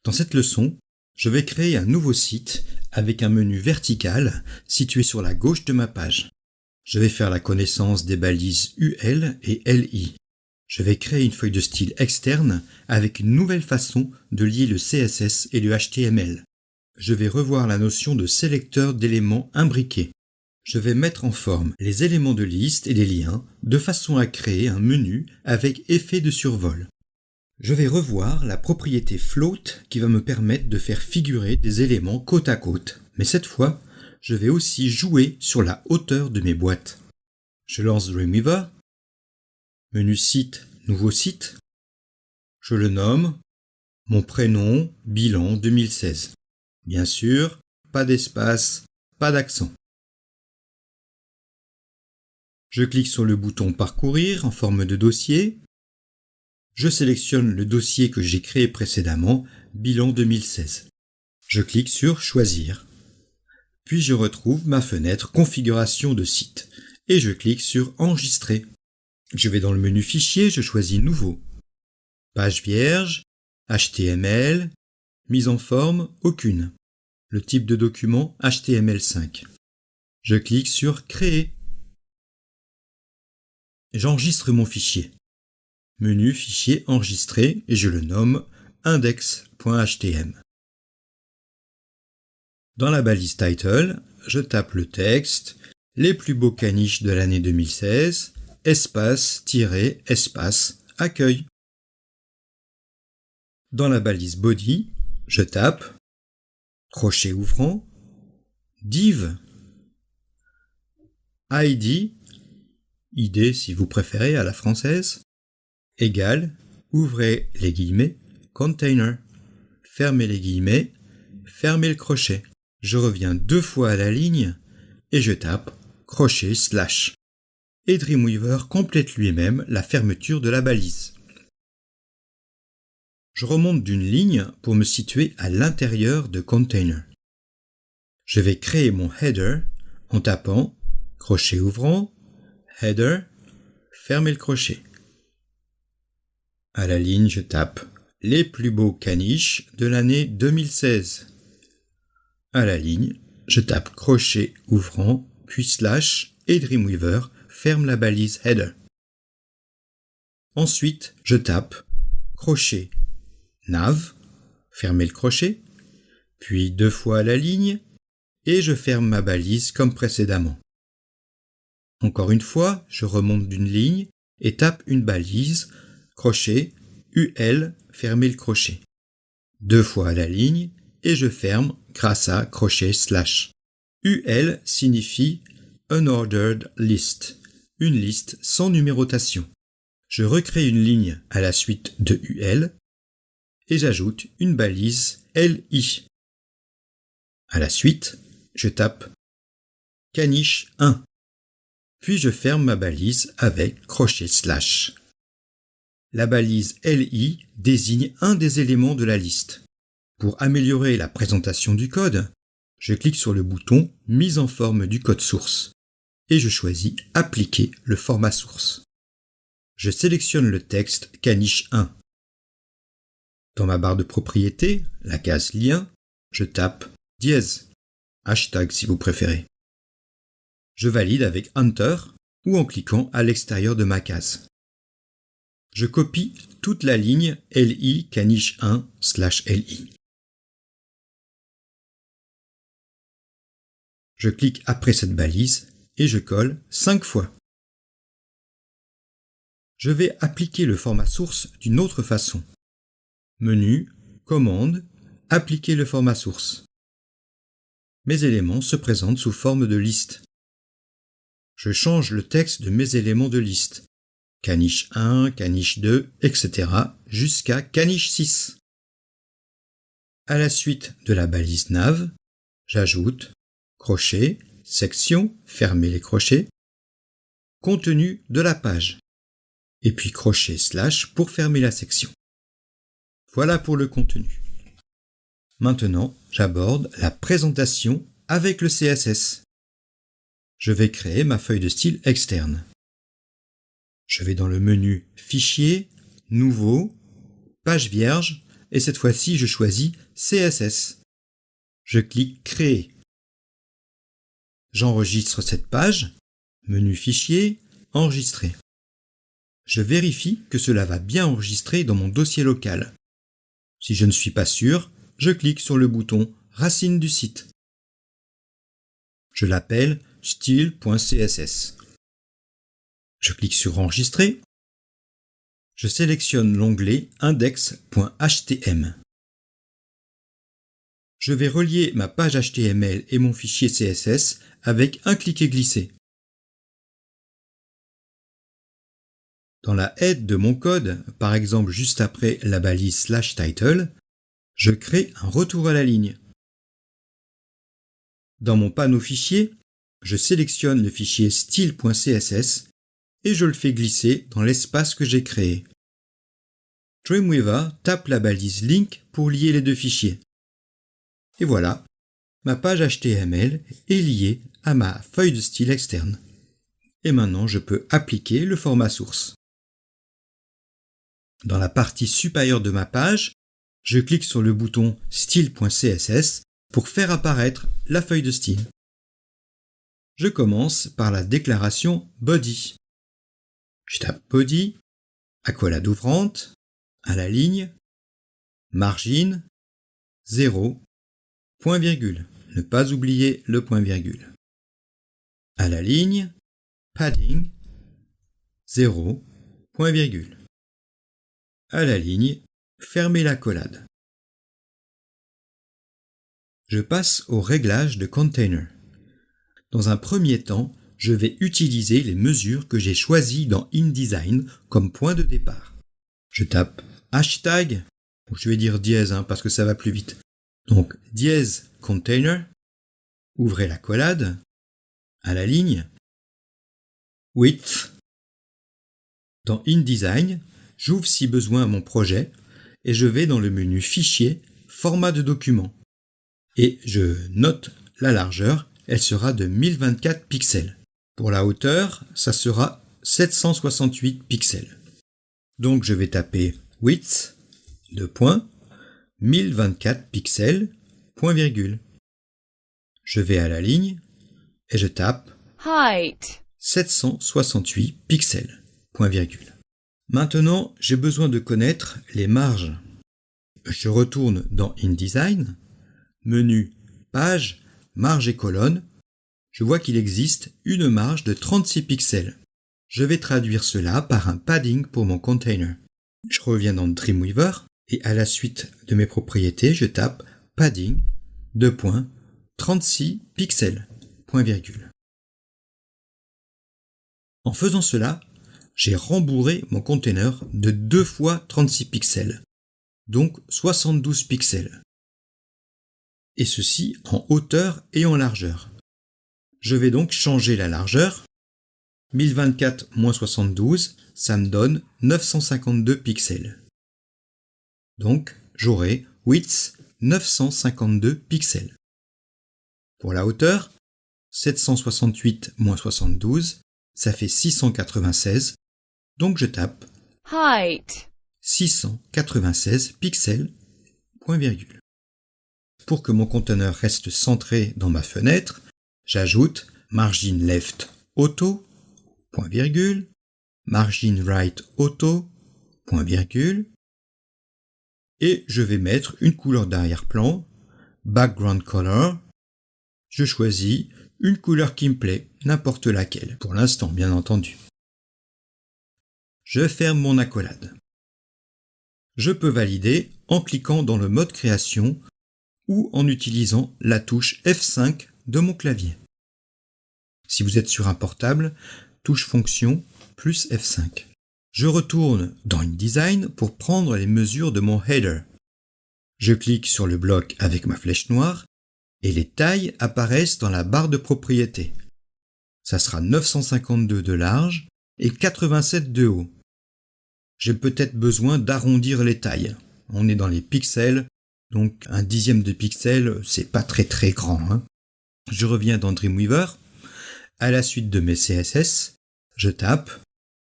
Dans cette leçon, je vais créer un nouveau site avec un menu vertical situé sur la gauche de ma page. Je vais faire la connaissance des balises UL et LI. Je vais créer une feuille de style externe avec une nouvelle façon de lier le CSS et le HTML. Je vais revoir la notion de sélecteur d'éléments imbriqués. Je vais mettre en forme les éléments de liste et les liens de façon à créer un menu avec effet de survol. Je vais revoir la propriété float qui va me permettre de faire figurer des éléments côte à côte. Mais cette fois, je vais aussi jouer sur la hauteur de mes boîtes. Je lance Dreamweaver, menu site, nouveau site. Je le nomme mon prénom, bilan 2016. Bien sûr, pas d'espace, pas d'accent. Je clique sur le bouton Parcourir en forme de dossier. Je sélectionne le dossier que j'ai créé précédemment, bilan 2016. Je clique sur Choisir. Puis je retrouve ma fenêtre Configuration de site et je clique sur Enregistrer. Je vais dans le menu Fichier, je choisis Nouveau. Page vierge, HTML, mise en forme, aucune. Le type de document HTML5. Je clique sur Créer. J'enregistre mon fichier. Menu Fichier enregistré et je le nomme index.htm. Dans la balise Title, je tape le texte « Les plus beaux caniches de l'année 2016 » espace, espace, accueil. Dans la balise Body, je tape crochet ouvrant, div, ID si vous préférez à la française, égale, ouvrez les guillemets, container, fermez les guillemets, fermez le crochet. Je reviens 2 fois à la ligne et je tape crochet / et Dreamweaver complète lui-même la fermeture de la balise. Je remonte d'une ligne pour me situer à l'intérieur de container. Je vais créer mon header en tapant crochet ouvrant, header, fermez le crochet. À la ligne, je tape les plus beaux caniches de l'année 2016. À la ligne, je tape crochet ouvrant, puis / et Dreamweaver ferme la balise header. Ensuite, je tape crochet nav, fermez le crochet, puis 2 fois à la ligne, et je ferme ma balise comme précédemment. Encore une fois, je remonte d'une ligne et tape une balise, crochet, UL, fermez le crochet. 2 fois à la ligne, et je ferme grâce à crochet /. UL signifie Unordered List, une liste sans numérotation. Je recrée une ligne à la suite de UL et j'ajoute une balise LI. À la suite, je tape caniche 1, puis je ferme ma balise avec crochet /. La balise LI désigne un des éléments de la liste. Pour améliorer la présentation du code, je clique sur le bouton Mise en forme du code source et je choisis Appliquer le format source. Je sélectionne le texte caniche 1. Dans ma barre de propriétés, la case lien, je tape dièse, hashtag si vous préférez. Je valide avec Enter ou en cliquant à l'extérieur de ma case. Je copie toute la ligne LI caniche 1 /LI. Je clique après cette balise et je colle 5 fois. Je vais appliquer le format source d'une autre façon. Menu, commande, appliquer le format source. Mes éléments se présentent sous forme de liste. Je change le texte de mes éléments de liste. Caniche 1, caniche 2, etc. jusqu'à caniche 6. À la suite de la balise nav, j'ajoute crochet, section, fermez les crochets, contenu de la page, et puis crochet / pour fermer la section. Voilà pour le contenu. Maintenant, j'aborde la présentation avec le CSS. Je vais créer ma feuille de style externe. Je vais dans le menu Fichier, Nouveau, Page vierge, et cette fois-ci je choisis CSS. Je clique Créer. J'enregistre cette page, menu Fichier, Enregistrer. Je vérifie que cela va bien enregistrer dans mon dossier local. Si je ne suis pas sûr, je clique sur le bouton Racine du site. Je l'appelle style.css. Je clique sur Enregistrer. Je sélectionne l'onglet index.htm. Je vais relier ma page HTML et mon fichier CSS avec un cliquer-glisser. Dans la head de mon code, par exemple juste après la balise /title, je crée un retour à la ligne. Dans mon panneau fichier, je sélectionne le fichier style.css et je le fais glisser dans l'espace que j'ai créé. Dreamweaver tape la balise link pour lier les deux fichiers. Et voilà, ma page HTML est liée à ma feuille de style externe. Et maintenant, je peux appliquer le format source. Dans la partie supérieure de ma page, je clique sur le bouton style.css pour faire apparaître la feuille de style. Je commence par la déclaration body. Je tape body, accolade ouvrante, à la ligne, margin, 0, point virgule, ne pas oublier le point virgule. À la ligne, padding, 0, point virgule. À la ligne, fermez l'accolade. Je passe au réglage de container. Dans un premier temps, je vais utiliser les mesures que j'ai choisies dans InDesign comme point de départ. Je tape hashtag, ou je vais dire dièse parce que ça va plus vite. Donc dièse container, ouvrez l'accolade, à la ligne, width. Dans InDesign, j'ouvre si besoin mon projet et je vais dans le menu Fichier, Format de document. Et je note la largeur, elle sera de 1024 pixels. Pour la hauteur, ça sera 768 pixels. Donc je vais taper width, 1024 pixels, point virgule. Je vais à la ligne et je tape height, 768 pixels, point virgule. Maintenant, j'ai besoin de connaître les marges. Je retourne dans InDesign, menu Page, marge et colonne. Je vois qu'il existe une marge de 36 pixels. Je vais traduire cela par un padding pour mon container. Je reviens dans Dreamweaver et à la suite de mes propriétés, je tape padding, 36 pixels, point virgule. En faisant cela, j'ai rembourré mon container de 2 fois 36 pixels, donc 72 pixels. Et ceci en hauteur et en largeur. Je vais donc changer la largeur. 1024 moins 72, ça me donne 952 pixels. Donc, j'aurai width 952 pixels. Pour la hauteur, 768 moins 72, ça fait 696. Donc je tape height, 696 pixels, point virgule. Pour que mon conteneur reste centré dans ma fenêtre, j'ajoute margin left auto, point virgule, margin right auto, point virgule, et je vais mettre une couleur d'arrière-plan, background color. Je choisis une couleur qui me plaît, n'importe laquelle, pour l'instant bien entendu. Je ferme mon accolade. Je peux valider en cliquant dans le mode création ou en utilisant la touche F5 de mon clavier. Si vous êtes sur un portable, touche fonction plus F5. Je retourne dans InDesign pour prendre les mesures de mon header. Je clique sur le bloc avec ma flèche noire et les tailles apparaissent dans la barre de propriétés. Ça sera 952 de large et 87 de haut. J'ai peut-être besoin d'arrondir les tailles. On est dans les pixels, donc 1/10 de pixel, c'est pas très grand. Je reviens dans Dreamweaver. À la suite de mes CSS, je tape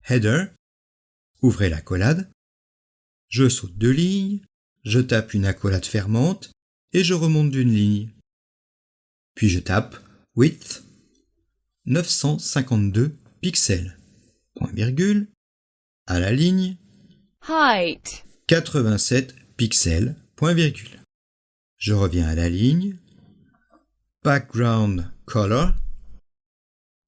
header, ouvrez l'accolade, je saute 2 lignes, je tape une accolade fermante et je remonte d'une ligne. Puis je tape width 952 pixels, point virgule, à la ligne height, 87 pixels, point virgule. Je reviens à la ligne background color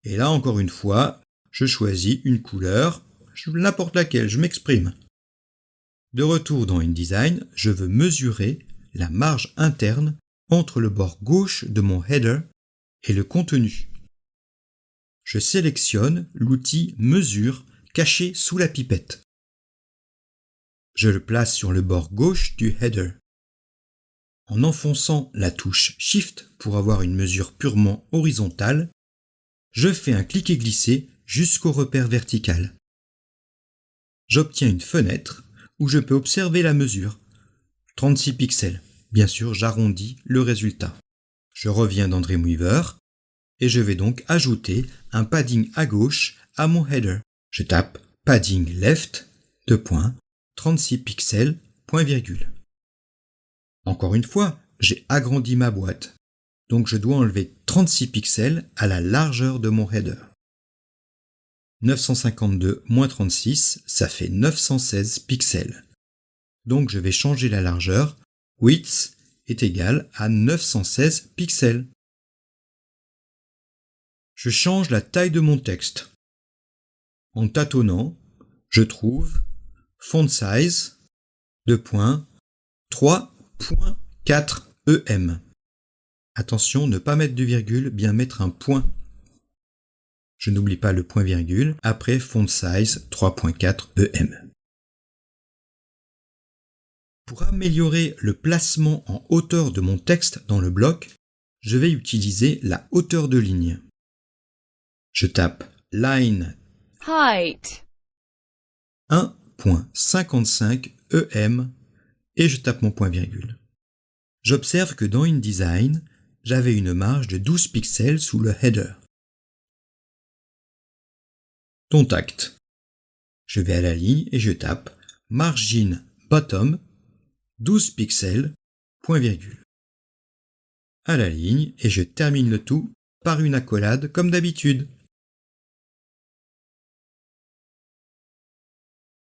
et là encore une fois, je choisis une couleur, n'importe laquelle, je m'exprime. De retour dans InDesign, je veux mesurer la marge interne entre le bord gauche de mon header et le contenu. Je sélectionne l'outil Mesure caché sous la pipette. Je le place sur le bord gauche du header. En enfonçant la touche Shift pour avoir une mesure purement horizontale, je fais un cliquer-glisser jusqu'au repère vertical. J'obtiens une fenêtre où je peux observer la mesure. 36 pixels. Bien sûr, j'arrondis le résultat. Je reviens dans Dreamweaver et je vais donc ajouter un padding à gauche à mon header. Je tape padding left, 36 pixels, point virgule. Encore une fois, j'ai agrandi ma boîte. Donc je dois enlever 36 pixels à la largeur de mon header. 952 moins 36, ça fait 916 pixels. Donc je vais changer la largeur. Width est égal à 916 pixels. Je change la taille de mon texte. En tâtonnant, je trouve font size 3.4 EM. Attention, ne pas mettre de virgule, bien mettre un point. Je n'oublie pas le point virgule, après font size 3.4 EM. Pour améliorer le placement en hauteur de mon texte dans le bloc, je vais utiliser la hauteur de ligne. Je tape line height, 1.55 EM et je tape mon point virgule. J'observe que dans InDesign, j'avais une marge de 12 pixels sous le header. Contact. Je vais à la ligne et je tape margin bottom 12 pixels, point virgule. À la ligne et je termine le tout par une accolade comme d'habitude.